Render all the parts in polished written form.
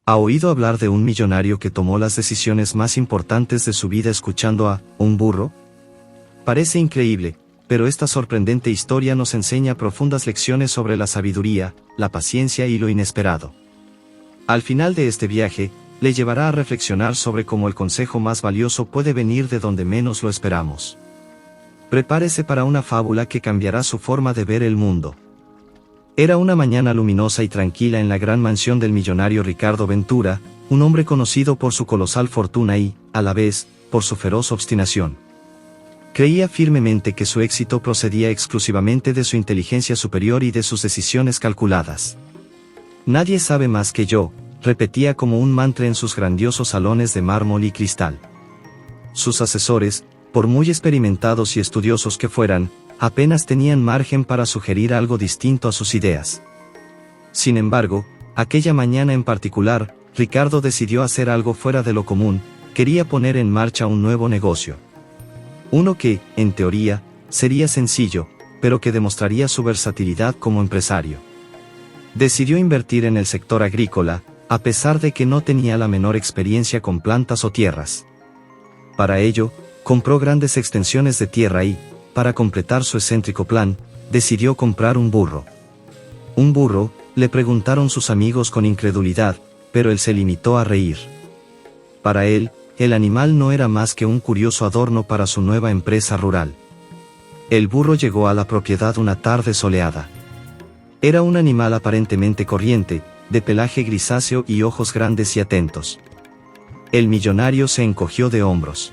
¿Ha oído hablar de un millonario que tomó las decisiones más importantes de su vida escuchando a un burro? Parece increíble, pero esta sorprendente historia nos enseña profundas lecciones sobre la sabiduría, la paciencia y lo inesperado. Al final de este viaje, le llevará a reflexionar sobre cómo el consejo más valioso puede venir de donde menos lo esperamos. Prepárese para una fábula que cambiará su forma de ver el mundo. Era una mañana luminosa y tranquila en la gran mansión del millonario Ricardo Ventura, un hombre conocido por su colosal fortuna y, a la vez, por su feroz obstinación. Creía firmemente que su éxito procedía exclusivamente de su inteligencia superior y de sus decisiones calculadas. Nadie sabe más que yo, repetía como un mantra en sus grandiosos salones de mármol y cristal. Sus asesores, por muy experimentados y estudiosos que fueran, apenas tenían margen para sugerir algo distinto a sus ideas. Sin embargo, aquella mañana en particular, Ricardo decidió hacer algo fuera de lo común. Quería poner en marcha un nuevo negocio. Uno que, en teoría, sería sencillo, pero que demostraría su versatilidad como empresario. Decidió invertir en el sector agrícola, a pesar de que no tenía la menor experiencia con plantas o tierras. Para ello, compró grandes extensiones de tierra y, para completar su excéntrico plan, decidió comprar un burro. ¿Un burro?, le preguntaron sus amigos con incredulidad, pero él se limitó a reír. Para él, el animal no era más que un curioso adorno para su nueva empresa rural. El burro llegó a la propiedad una tarde soleada. Era un animal aparentemente corriente, de pelaje grisáceo y ojos grandes y atentos. El millonario se encogió de hombros.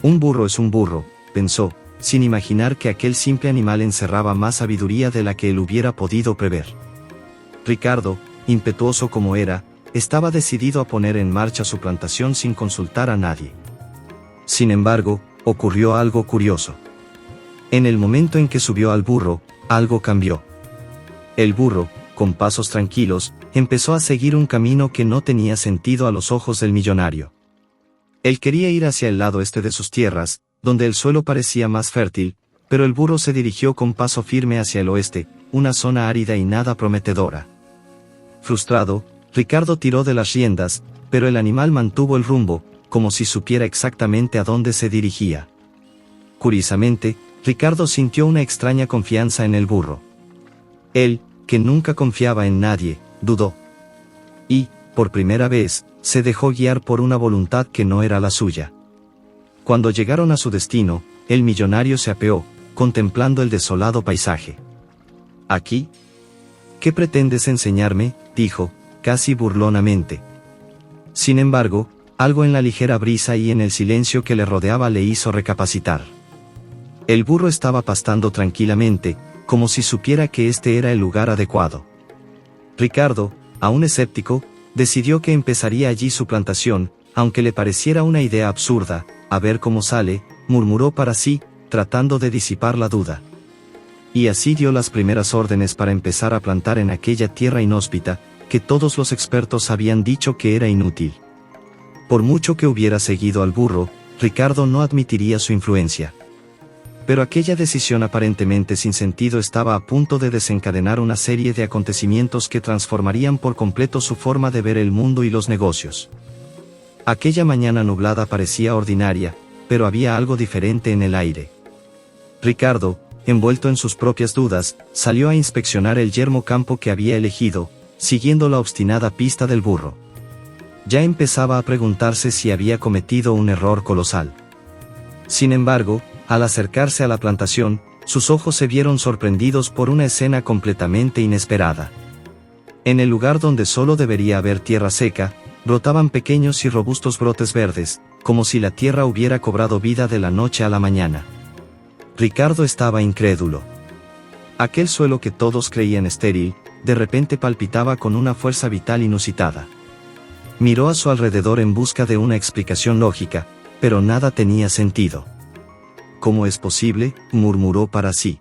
Un burro es un burro, pensó, sin imaginar que aquel simple animal encerraba más sabiduría de la que él hubiera podido prever. Ricardo, impetuoso como era, estaba decidido a poner en marcha su plantación sin consultar a nadie. Sin embargo, ocurrió algo curioso. En el momento en que subió al burro, algo cambió. El burro, con pasos tranquilos, empezó a seguir un camino que no tenía sentido a los ojos del millonario. Él quería ir hacia el lado este de sus tierras, donde el suelo parecía más fértil, pero el burro se dirigió con paso firme hacia el oeste, una zona árida y nada prometedora. Frustrado, Ricardo tiró de las riendas, pero el animal mantuvo el rumbo, como si supiera exactamente a dónde se dirigía. Curiosamente, Ricardo sintió una extraña confianza en el burro. Él, que nunca confiaba en nadie, dudó. Y, por primera vez, se dejó guiar por una voluntad que no era la suya. Cuando llegaron a su destino, el millonario se apeó, contemplando el desolado paisaje. ¿Aquí? ¿Qué pretendes enseñarme?, dijo, casi burlonamente. Sin embargo, algo en la ligera brisa y en el silencio que le rodeaba le hizo recapacitar. El burro estaba pastando tranquilamente, como si supiera que este era el lugar adecuado. Ricardo, aún escéptico, decidió que empezaría allí su plantación, aunque le pareciera una idea absurda. A ver cómo sale, murmuró para sí, tratando de disipar la duda. Y así dio las primeras órdenes para empezar a plantar en aquella tierra inhóspita, que todos los expertos habían dicho que era inútil. Por mucho que hubiera seguido al burro, Ricardo no admitiría su influencia. Pero aquella decisión aparentemente sin sentido estaba a punto de desencadenar una serie de acontecimientos que transformarían por completo su forma de ver el mundo y los negocios. Aquella mañana nublada parecía ordinaria, pero había algo diferente en el aire. Ricardo, envuelto en sus propias dudas, salió a inspeccionar el yermo campo que había elegido, siguiendo la obstinada pista del burro. Ya empezaba a preguntarse si había cometido un error colosal. Sin embargo, al acercarse a la plantación, sus ojos se vieron sorprendidos por una escena completamente inesperada. En el lugar donde solo debería haber tierra seca, brotaban pequeños y robustos brotes verdes, como si la tierra hubiera cobrado vida de la noche a la mañana. Ricardo estaba incrédulo. Aquel suelo que todos creían estéril, de repente palpitaba con una fuerza vital inusitada. Miró a su alrededor en busca de una explicación lógica, pero nada tenía sentido. ¿Cómo es posible?, murmuró para sí.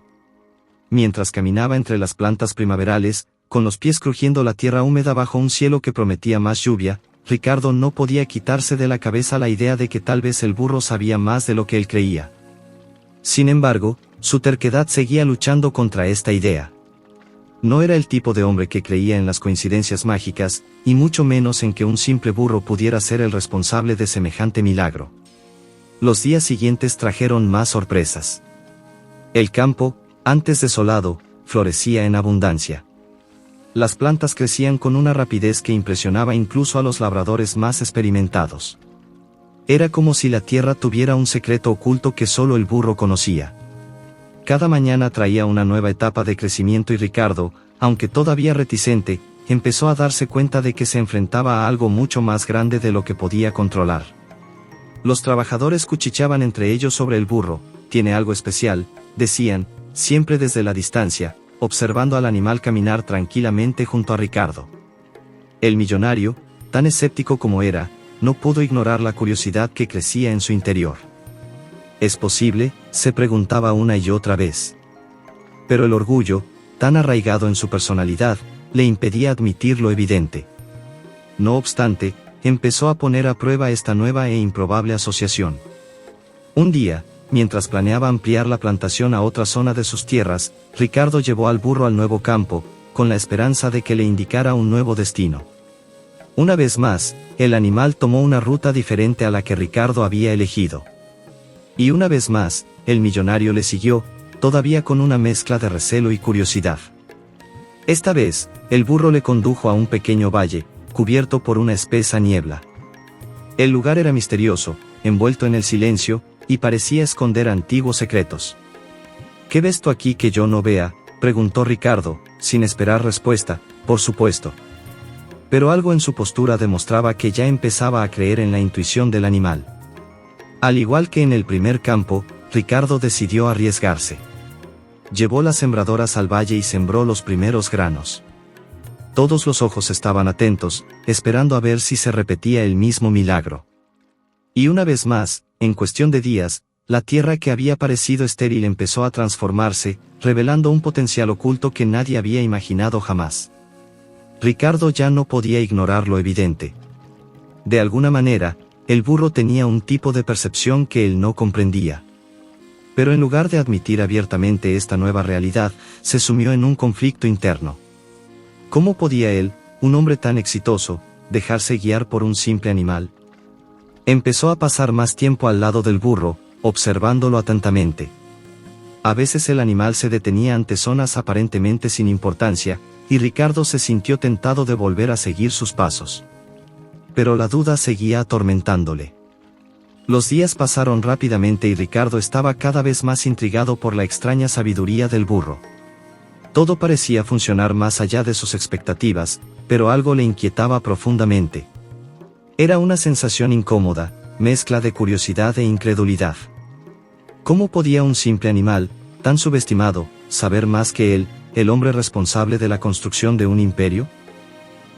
Mientras caminaba entre las plantas primaverales, con los pies crujiendo la tierra húmeda bajo un cielo que prometía más lluvia, Ricardo no podía quitarse de la cabeza la idea de que tal vez el burro sabía más de lo que él creía. Sin embargo, su terquedad seguía luchando contra esta idea. No era el tipo de hombre que creía en las coincidencias mágicas, y mucho menos en que un simple burro pudiera ser el responsable de semejante milagro. Los días siguientes trajeron más sorpresas. El campo, antes desolado, florecía en abundancia. Las plantas crecían con una rapidez que impresionaba incluso a los labradores más experimentados. Era como si la tierra tuviera un secreto oculto que solo el burro conocía. Cada mañana traía una nueva etapa de crecimiento y Ricardo, aunque todavía reticente, empezó a darse cuenta de que se enfrentaba a algo mucho más grande de lo que podía controlar. Los trabajadores cuchicheaban entre ellos sobre el burro. «Tiene algo especial», decían, siempre desde la distancia, observando al animal caminar tranquilamente junto a Ricardo. El millonario, tan escéptico como era, no pudo ignorar la curiosidad que crecía en su interior. ¿Es posible?, se preguntaba una y otra vez. Pero el orgullo, tan arraigado en su personalidad, le impedía admitir lo evidente. No obstante, empezó a poner a prueba esta nueva e improbable asociación. Un día, mientras planeaba ampliar la plantación a otra zona de sus tierras, Ricardo llevó al burro al nuevo campo, con la esperanza de que le indicara un nuevo destino. Una vez más, el animal tomó una ruta diferente a la que Ricardo había elegido. Y una vez más, el millonario le siguió, todavía con una mezcla de recelo y curiosidad. Esta vez, el burro le condujo a un pequeño valle, cubierto por una espesa niebla. El lugar era misterioso, envuelto en el silencio, y parecía esconder antiguos secretos. «¿Qué ves tú aquí que yo no vea?», preguntó Ricardo, sin esperar respuesta, por supuesto. Pero algo en su postura demostraba que ya empezaba a creer en la intuición del animal. Al igual que en el primer campo, Ricardo decidió arriesgarse. Llevó las sembradoras al valle y sembró los primeros granos. Todos los ojos estaban atentos, esperando a ver si se repetía el mismo milagro. Y una vez más, en cuestión de días, la tierra que había parecido estéril empezó a transformarse, revelando un potencial oculto que nadie había imaginado jamás. Ricardo ya no podía ignorar lo evidente. De alguna manera, el burro tenía un tipo de percepción que él no comprendía. Pero en lugar de admitir abiertamente esta nueva realidad, se sumió en un conflicto interno. ¿Cómo podía él, un hombre tan exitoso, dejarse guiar por un simple animal? Empezó a pasar más tiempo al lado del burro, observándolo atentamente. A veces el animal se detenía ante zonas aparentemente sin importancia, y Ricardo se sintió tentado de volver a seguir sus pasos. Pero la duda seguía atormentándole. Los días pasaron rápidamente y Ricardo estaba cada vez más intrigado por la extraña sabiduría del burro. Todo parecía funcionar más allá de sus expectativas, pero algo le inquietaba profundamente. Era una sensación incómoda, mezcla de curiosidad e incredulidad. ¿Cómo podía un simple animal, tan subestimado, saber más que él, el hombre responsable de la construcción de un imperio?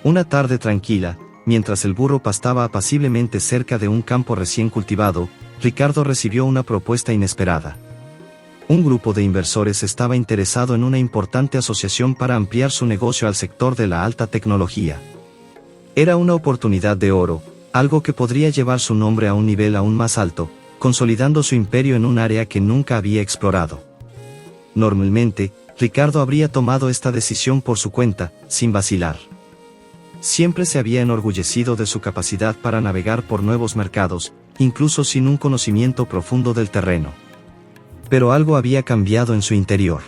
Una tarde tranquila, mientras el burro pastaba apaciblemente cerca de un campo recién cultivado, Ricardo recibió una propuesta inesperada. Un grupo de inversores estaba interesado en una importante asociación para ampliar su negocio al sector de la alta tecnología. Era una oportunidad de oro, algo que podría llevar su nombre a un nivel aún más alto, consolidando su imperio en un área que nunca había explorado. Normalmente, Ricardo habría tomado esta decisión por su cuenta, sin vacilar. Siempre se había enorgullecido de su capacidad para navegar por nuevos mercados, incluso sin un conocimiento profundo del terreno. Pero algo había cambiado en su interior.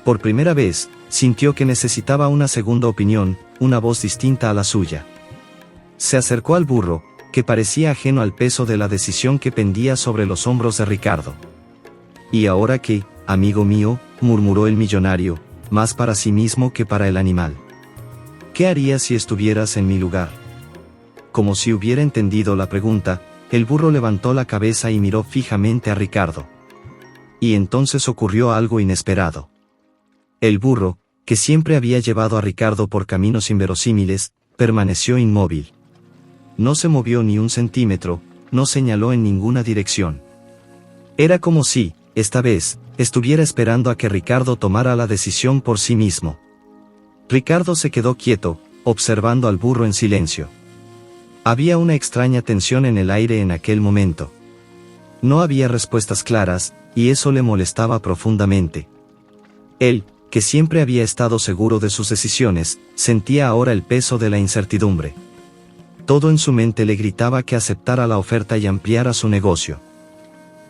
Por primera vez, sintió que necesitaba una segunda opinión, una voz distinta a la suya. Se acercó al burro, que parecía ajeno al peso de la decisión que pendía sobre los hombros de Ricardo. «¿Y ahora qué, amigo mío?», murmuró el millonario, más para sí mismo que para el animal. «¿Qué harías si estuvieras en mi lugar?». Como si hubiera entendido la pregunta, el burro levantó la cabeza y miró fijamente a Ricardo. Y entonces ocurrió algo inesperado. El burro, que siempre había llevado a Ricardo por caminos inverosímiles, permaneció inmóvil. No se movió ni un centímetro, no señaló en ninguna dirección. Era como si, esta vez, estuviera esperando a que Ricardo tomara la decisión por sí mismo. Ricardo se quedó quieto, observando al burro en silencio. Había una extraña tensión en el aire en aquel momento. No había respuestas claras, y eso le molestaba profundamente. Él, que siempre había estado seguro de sus decisiones, sentía ahora el peso de la incertidumbre. Todo en su mente le gritaba que aceptara la oferta y ampliara su negocio.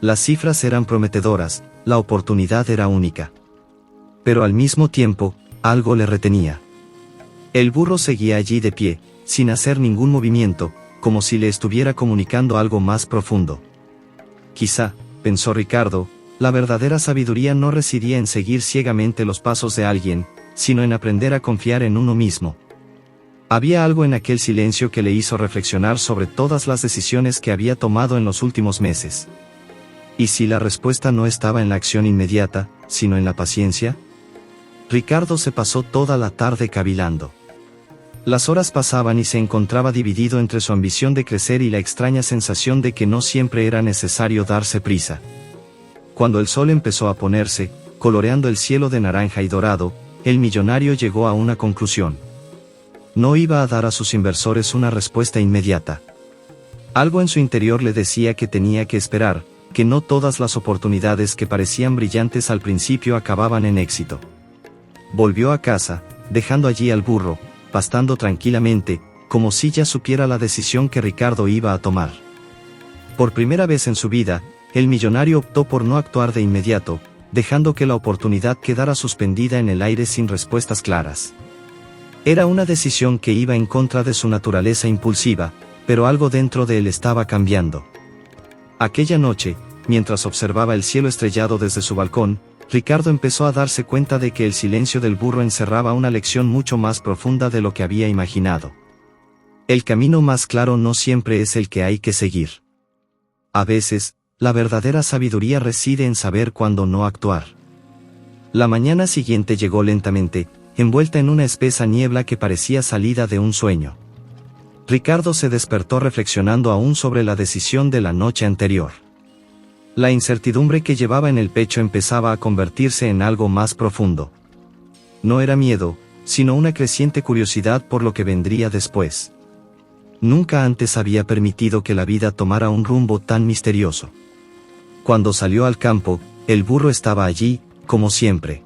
Las cifras eran prometedoras, la oportunidad era única. Pero al mismo tiempo, algo le retenía. El burro seguía allí de pie, sin hacer ningún movimiento, como si le estuviera comunicando algo más profundo. Quizá, pensó Ricardo, la verdadera sabiduría no residía en seguir ciegamente los pasos de alguien, sino en aprender a confiar en uno mismo. Había algo en aquel silencio que le hizo reflexionar sobre todas las decisiones que había tomado en los últimos meses. ¿Y si la respuesta no estaba en la acción inmediata, sino en la paciencia? Ricardo se pasó toda la tarde cavilando. Las horas pasaban y se encontraba dividido entre su ambición de crecer y la extraña sensación de que no siempre era necesario darse prisa. Cuando el sol empezó a ponerse, coloreando el cielo de naranja y dorado, el millonario llegó a una conclusión. No iba a dar a sus inversores una respuesta inmediata. Algo en su interior le decía que tenía que esperar, que no todas las oportunidades que parecían brillantes al principio acababan en éxito. Volvió a casa, dejando allí al burro, pastando tranquilamente, como si ya supiera la decisión que Ricardo iba a tomar. Por primera vez en su vida, el millonario optó por no actuar de inmediato, dejando que la oportunidad quedara suspendida en el aire sin respuestas claras. Era una decisión que iba en contra de su naturaleza impulsiva, pero algo dentro de él estaba cambiando. Aquella noche, mientras observaba el cielo estrellado desde su balcón, Ricardo empezó a darse cuenta de que el silencio del burro encerraba una lección mucho más profunda de lo que había imaginado. El camino más claro no siempre es el que hay que seguir. A veces, la verdadera sabiduría reside en saber cuándo no actuar. La mañana siguiente llegó lentamente, envuelta en una espesa niebla que parecía salida de un sueño. Ricardo se despertó reflexionando aún sobre la decisión de la noche anterior. La incertidumbre que llevaba en el pecho empezaba a convertirse en algo más profundo. No era miedo, sino una creciente curiosidad por lo que vendría después. Nunca antes había permitido que la vida tomara un rumbo tan misterioso. Cuando salió al campo, el burro estaba allí, como siempre.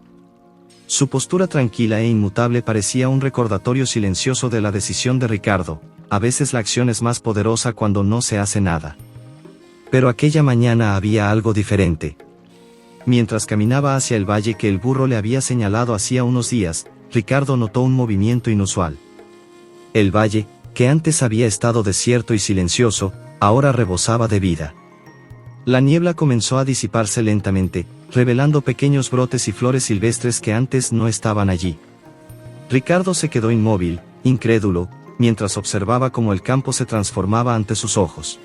Su postura tranquila e inmutable parecía un recordatorio silencioso de la decisión de Ricardo. A veces la acción es más poderosa cuando no se hace nada. Pero aquella mañana había algo diferente. Mientras caminaba hacia el valle que el burro le había señalado hacía unos días, Ricardo notó un movimiento inusual. El valle, que antes había estado desierto y silencioso, ahora rebosaba de vida. La niebla comenzó a disiparse lentamente, revelando pequeños brotes y flores silvestres que antes no estaban allí. Ricardo se quedó inmóvil, incrédulo, mientras observaba cómo el campo se transformaba ante sus ojos.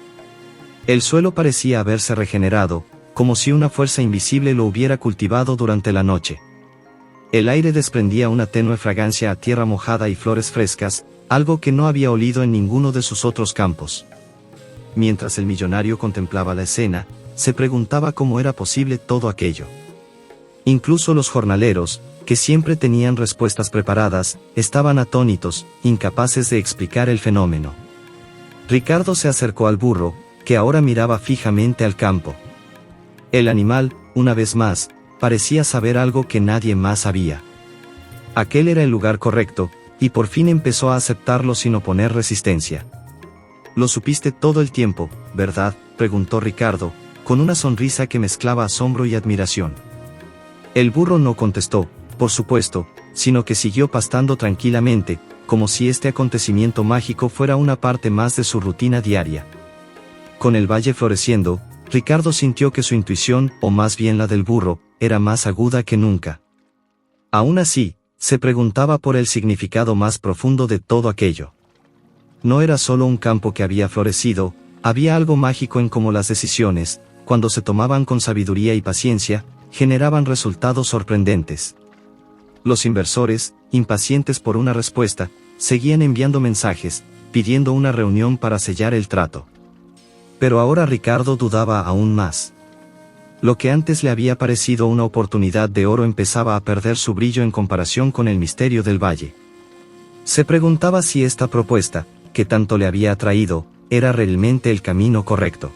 El suelo parecía haberse regenerado, como si una fuerza invisible lo hubiera cultivado durante la noche. El aire desprendía una tenue fragancia a tierra mojada y flores frescas, algo que no había olido en ninguno de sus otros campos. Mientras el millonario contemplaba la escena, se preguntaba cómo era posible todo aquello. Incluso los jornaleros, que siempre tenían respuestas preparadas, estaban atónitos, incapaces de explicar el fenómeno. Ricardo se acercó al burro, que ahora miraba fijamente al campo. El animal, una vez más, parecía saber algo que nadie más sabía. Aquel era el lugar correcto, y por fin empezó a aceptarlo sin oponer resistencia. «Lo supiste todo el tiempo, ¿verdad?», preguntó Ricardo, con una sonrisa que mezclaba asombro y admiración. El burro no contestó, por supuesto, sino que siguió pastando tranquilamente, como si este acontecimiento mágico fuera una parte más de su rutina diaria. Con el valle floreciendo, Ricardo sintió que su intuición, o más bien la del burro, era más aguda que nunca. Aún así, se preguntaba por el significado más profundo de todo aquello. No era solo un campo que había florecido, había algo mágico en cómo las decisiones, cuando se tomaban con sabiduría y paciencia, generaban resultados sorprendentes. Los inversores, impacientes por una respuesta, seguían enviando mensajes, pidiendo una reunión para sellar el trato. Pero ahora Ricardo dudaba aún más. Lo que antes le había parecido una oportunidad de oro empezaba a perder su brillo en comparación con el misterio del valle. Se preguntaba si esta propuesta, que tanto le había atraído, era realmente el camino correcto.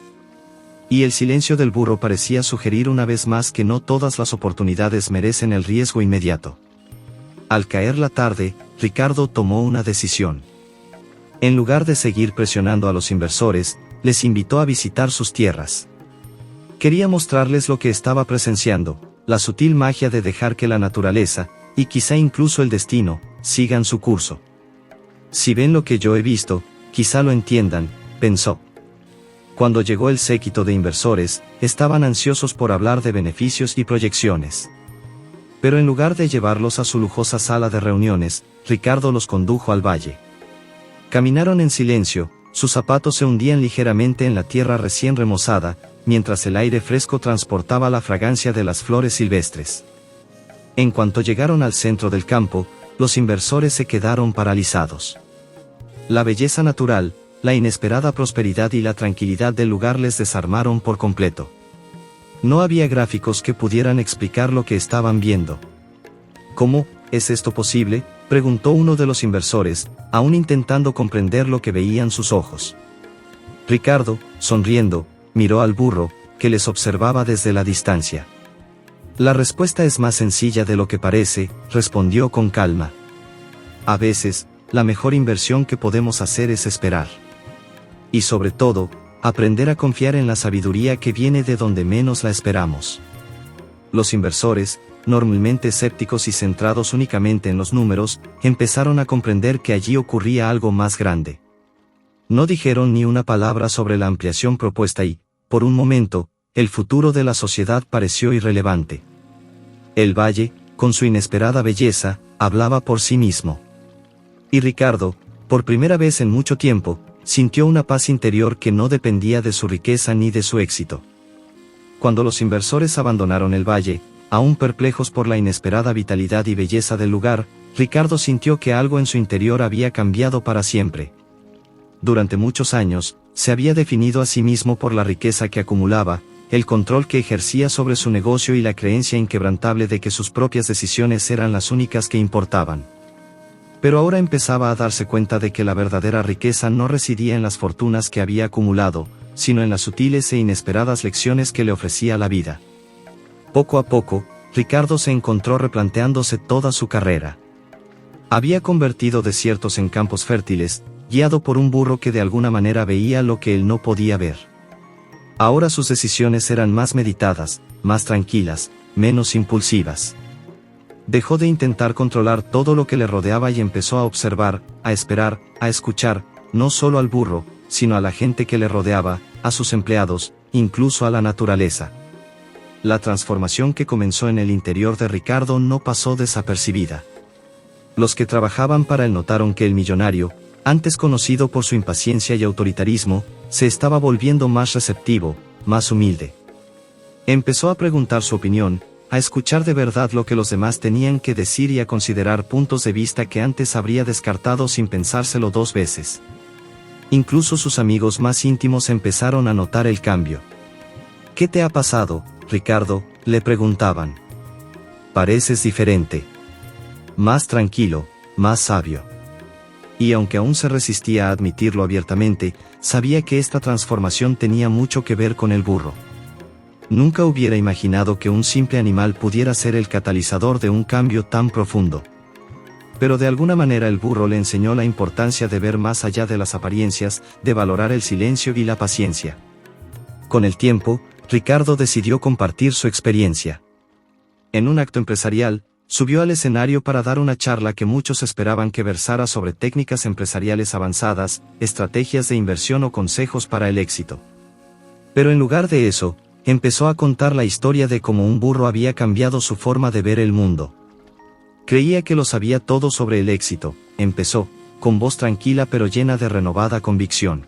Y el silencio del burro parecía sugerir una vez más que no todas las oportunidades merecen el riesgo inmediato. Al caer la tarde, Ricardo tomó una decisión. En lugar de seguir presionando a los inversores, les invitó a visitar sus tierras. Quería mostrarles lo que estaba presenciando, la sutil magia de dejar que la naturaleza, y quizá incluso el destino, sigan su curso. Si ven lo que yo he visto, quizá lo entiendan, pensó. Cuando llegó el séquito de inversores, estaban ansiosos por hablar de beneficios y proyecciones. Pero en lugar de llevarlos a su lujosa sala de reuniones, Ricardo los condujo al valle. Caminaron en silencio, sus zapatos se hundían ligeramente en la tierra recién remozada, mientras el aire fresco transportaba la fragancia de las flores silvestres. En cuanto llegaron al centro del campo, los inversores se quedaron paralizados. La belleza natural, la inesperada prosperidad y la tranquilidad del lugar les desarmaron por completo. No había gráficos que pudieran explicar lo que estaban viendo. ¿Cómo es esto posible?, preguntó uno de los inversores, aún intentando comprender lo que veían sus ojos. Ricardo, sonriendo, miró al burro, que les observaba desde la distancia. La respuesta es más sencilla de lo que parece, respondió con calma. A veces, la mejor inversión que podemos hacer es esperar. Y sobre todo, aprender a confiar en la sabiduría que viene de donde menos la esperamos. Los inversores, normalmente escépticos y centrados únicamente en los números, empezaron a comprender que allí ocurría algo más grande. No dijeron ni una palabra sobre la ampliación propuesta y, por un momento, el futuro de la sociedad pareció irrelevante. El valle, con su inesperada belleza, hablaba por sí mismo. Y Ricardo, por primera vez en mucho tiempo, sintió una paz interior que no dependía de su riqueza ni de su éxito. Cuando los inversores abandonaron el valle, aún perplejos por la inesperada vitalidad y belleza del lugar, Ricardo sintió que algo en su interior había cambiado para siempre. Durante muchos años, se había definido a sí mismo por la riqueza que acumulaba, el control que ejercía sobre su negocio y la creencia inquebrantable de que sus propias decisiones eran las únicas que importaban. Pero ahora empezaba a darse cuenta de que la verdadera riqueza no residía en las fortunas que había acumulado, sino en las sutiles e inesperadas lecciones que le ofrecía la vida. Poco a poco, Ricardo se encontró replanteándose toda su carrera. Había convertido desiertos en campos fértiles, guiado por un burro que de alguna manera veía lo que él no podía ver. Ahora sus decisiones eran más meditadas, más tranquilas, menos impulsivas. Dejó de intentar controlar todo lo que le rodeaba y empezó a observar, a esperar, a escuchar, no solo al burro, sino a la gente que le rodeaba, a sus empleados, incluso a la naturaleza. La transformación que comenzó en el interior de Ricardo no pasó desapercibida. Los que trabajaban para él notaron que el millonario, antes conocido por su impaciencia y autoritarismo, se estaba volviendo más receptivo, más humilde. Empezó a preguntar su opinión, a escuchar de verdad lo que los demás tenían que decir y a considerar puntos de vista que antes habría descartado sin pensárselo dos veces. Incluso sus amigos más íntimos empezaron a notar el cambio. ¿Qué te ha pasado, Ricardo?, le preguntaban. Pareces diferente. Más tranquilo, más sabio. Y aunque aún se resistía a admitirlo abiertamente, sabía que esta transformación tenía mucho que ver con el burro. Nunca hubiera imaginado que un simple animal pudiera ser el catalizador de un cambio tan profundo. Pero de alguna manera el burro le enseñó la importancia de ver más allá de las apariencias, de valorar el silencio y la paciencia. Con el tiempo, Ricardo decidió compartir su experiencia. En un acto empresarial, subió al escenario para dar una charla que muchos esperaban que versara sobre técnicas empresariales avanzadas, estrategias de inversión o consejos para el éxito. Pero en lugar de eso, empezó a contar la historia de cómo un burro había cambiado su forma de ver el mundo. Creía que lo sabía todo sobre el éxito, empezó, con voz tranquila pero llena de renovada convicción.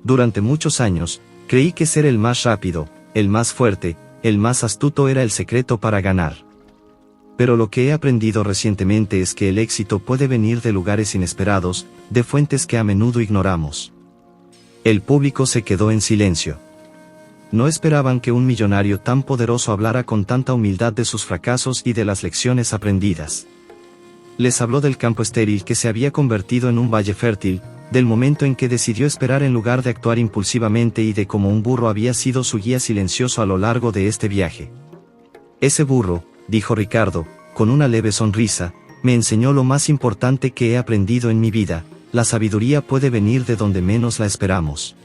Durante muchos años, creí que ser el más rápido, el más fuerte, el más astuto era el secreto para ganar. Pero lo que he aprendido recientemente es que el éxito puede venir de lugares inesperados, de fuentes que a menudo ignoramos. El público se quedó en silencio. No esperaban que un millonario tan poderoso hablara con tanta humildad de sus fracasos y de las lecciones aprendidas. Les habló del campo estéril que se había convertido en un valle fértil, del momento en que decidió esperar en lugar de actuar impulsivamente y de cómo un burro había sido su guía silencioso a lo largo de este viaje. Ese burro, dijo Ricardo, con una leve sonrisa, me enseñó lo más importante que he aprendido en mi vida: la sabiduría puede venir de donde menos la esperamos.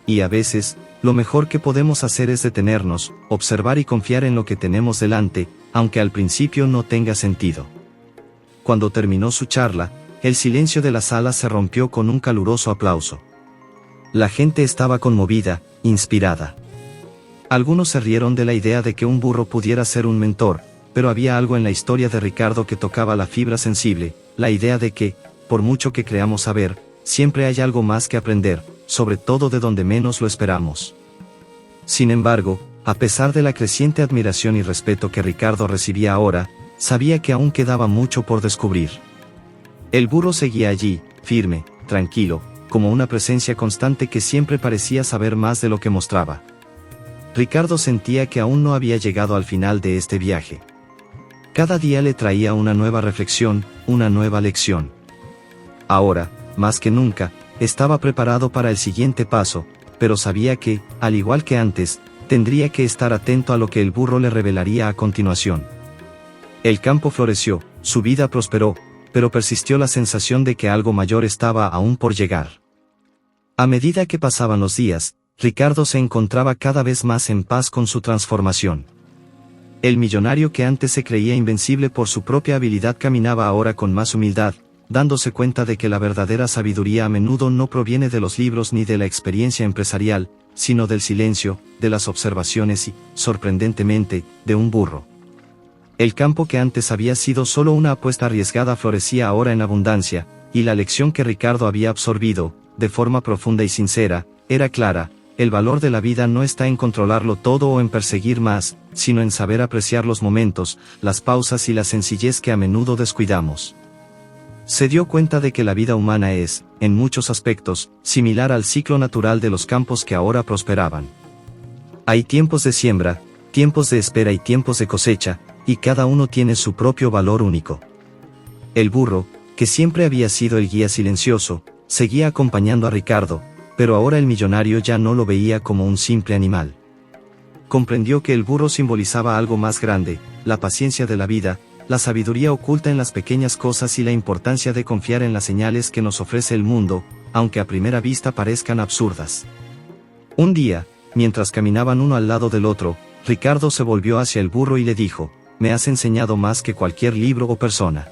Y a veces, lo mejor que podemos hacer es detenernos, observar y confiar en lo que tenemos delante, aunque al principio no tenga sentido. Cuando terminó su charla, el silencio de la sala se rompió con un caluroso aplauso. La gente estaba conmovida, inspirada. Algunos se rieron de la idea de que un burro pudiera ser un mentor, pero había algo en la historia de Ricardo que tocaba la fibra sensible, la idea de que, por mucho que creamos saber, siempre hay algo más que aprender, sobre todo de donde menos lo esperamos. Sin embargo, a pesar de la creciente admiración y respeto que Ricardo recibía ahora, sabía que aún quedaba mucho por descubrir. El burro seguía allí, firme, tranquilo, como una presencia constante que siempre parecía saber más de lo que mostraba. Ricardo sentía que aún no había llegado al final de este viaje. Cada día le traía una nueva reflexión, una nueva lección. Ahora, más que nunca, estaba preparado para el siguiente paso, pero sabía que, al igual que antes, tendría que estar atento a lo que el burro le revelaría a continuación. El campo floreció, su vida prosperó, pero persistió la sensación de que algo mayor estaba aún por llegar. A medida que pasaban los días, Ricardo se encontraba cada vez más en paz con su transformación. El millonario que antes se creía invencible por su propia habilidad caminaba ahora con más humildad, dándose cuenta de que la verdadera sabiduría a menudo no proviene de los libros ni de la experiencia empresarial, sino del silencio, de las observaciones y, sorprendentemente, de un burro. El campo que antes había sido solo una apuesta arriesgada florecía ahora en abundancia, y la lección que Ricardo había absorbido, de forma profunda y sincera, era clara: el valor de la vida no está en controlarlo todo o en perseguir más, sino en saber apreciar los momentos, las pausas y la sencillez que a menudo descuidamos. Se dio cuenta de que la vida humana es, en muchos aspectos, similar al ciclo natural de los campos que ahora prosperaban. Hay tiempos de siembra, tiempos de espera y tiempos de cosecha, y cada uno tiene su propio valor único. El burro, que siempre había sido el guía silencioso, seguía acompañando a Ricardo, pero ahora el millonario ya no lo veía como un simple animal. Comprendió que el burro simbolizaba algo más grande: la paciencia de la vida, la sabiduría oculta en las pequeñas cosas y la importancia de confiar en las señales que nos ofrece el mundo, aunque a primera vista parezcan absurdas. Un día, mientras caminaban uno al lado del otro, Ricardo se volvió hacia el burro y le dijo: «Me has enseñado más que cualquier libro o persona.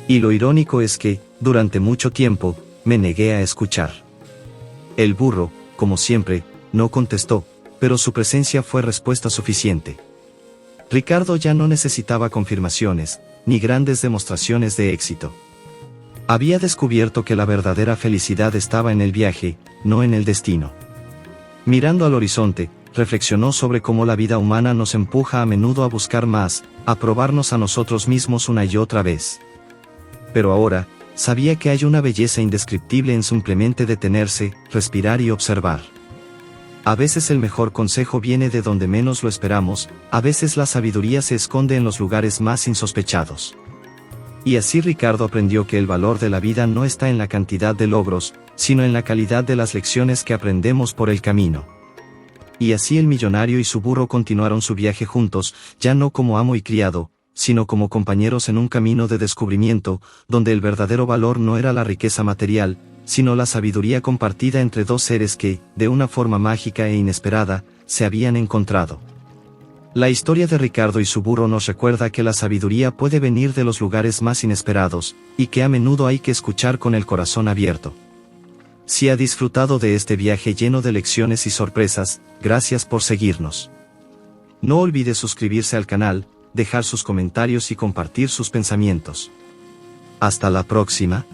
Y lo irónico es que, durante mucho tiempo, me negué a escuchar». El burro, como siempre, no contestó, pero su presencia fue respuesta suficiente. Ricardo ya no necesitaba confirmaciones, ni grandes demostraciones de éxito. Había descubierto que la verdadera felicidad estaba en el viaje, no en el destino. Mirando al horizonte, reflexionó sobre cómo la vida humana nos empuja a menudo a buscar más, a probarnos a nosotros mismos una y otra vez. Pero ahora, sabía que hay una belleza indescriptible en simplemente detenerse, respirar y observar. A veces el mejor consejo viene de donde menos lo esperamos, a veces la sabiduría se esconde en los lugares más insospechados. Y así Ricardo aprendió que el valor de la vida no está en la cantidad de logros, sino en la calidad de las lecciones que aprendemos por el camino. Y así el millonario y su burro continuaron su viaje juntos, ya no como amo y criado, sino como compañeros en un camino de descubrimiento, donde el verdadero valor no era la riqueza material, sino la sabiduría compartida entre dos seres que, de una forma mágica e inesperada, se habían encontrado. La historia de Ricardo y su burro nos recuerda que la sabiduría puede venir de los lugares más inesperados, y que a menudo hay que escuchar con el corazón abierto. Si ha disfrutado de este viaje lleno de lecciones y sorpresas, gracias por seguirnos. No olvide suscribirse al canal, dejar sus comentarios y compartir sus pensamientos. Hasta la próxima.